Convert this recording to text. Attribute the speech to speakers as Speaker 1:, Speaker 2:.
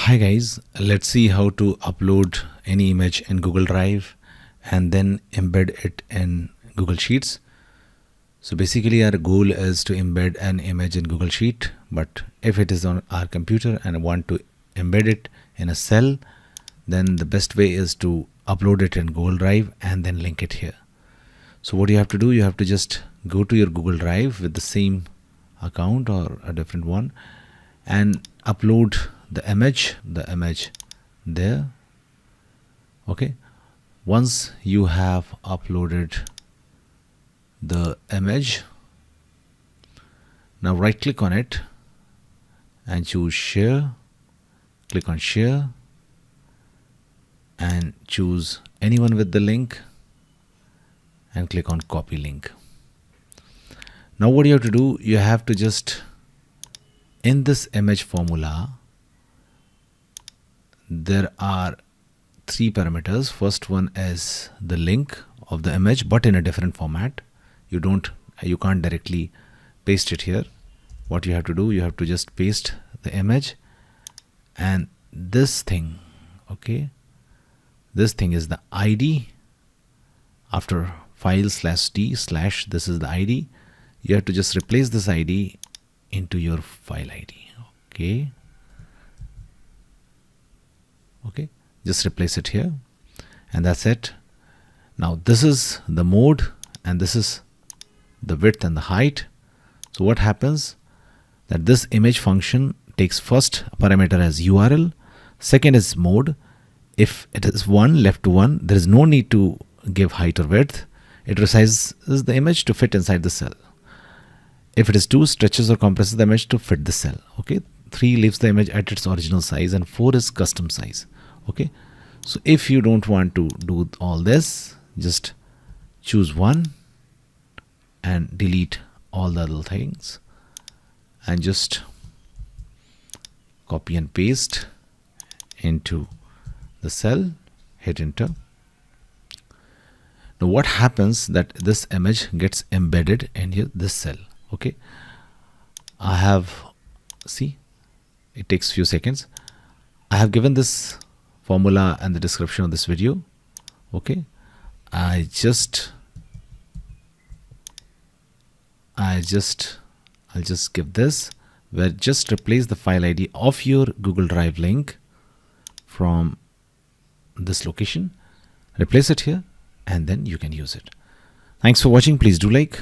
Speaker 1: Hi guys, let's see how to upload any image in Google Drive and then embed it in Google Sheets. So basically our goal is to embed an image in Google Sheet, but if it is on our computer and want to embed it in a cell, then the best way is to upload it in Google Drive and then link it here. So what you have to do, you have to just go to your Google Drive with the same account or a different one and upload the image there. Okay, once you have uploaded the image, now right click on it and choose share. Click on share and choose anyone with the link and click on copy link. Now what you have to do, you have to just, in this image formula, there are three parameters. First one is the link of the image, but in a different format. You can't directly paste it here. What you have to do, you have to just paste the image and this thing, okay, this thing is the ID. After file/d/ this is the ID. You have to just replace this ID into your file ID. Okay, just replace it here and that's it. Now this is the mode and this is the width and the height. So what happens, that this image function takes first parameter as URL, second is mode. If it is 1 left to 1, there is no need to give height or width. It resizes the image to fit inside the cell. If it is 2, stretches or compresses the image to fit the cell. Okay, 3 leaves the image at its original size and 4 is custom size. Okay, so if you don't want to do all this, just choose one and delete all the other things and just copy and paste into the cell, hit enter. Now what happens, that this image gets embedded in this cell. Okay, I have, see, it takes few seconds. I have given this formula and the description of this video. Okay, I'll just give this, where just replace the file ID of your Google Drive link from this location, replace it here and then you can use it. Thanks for watching. Please do like,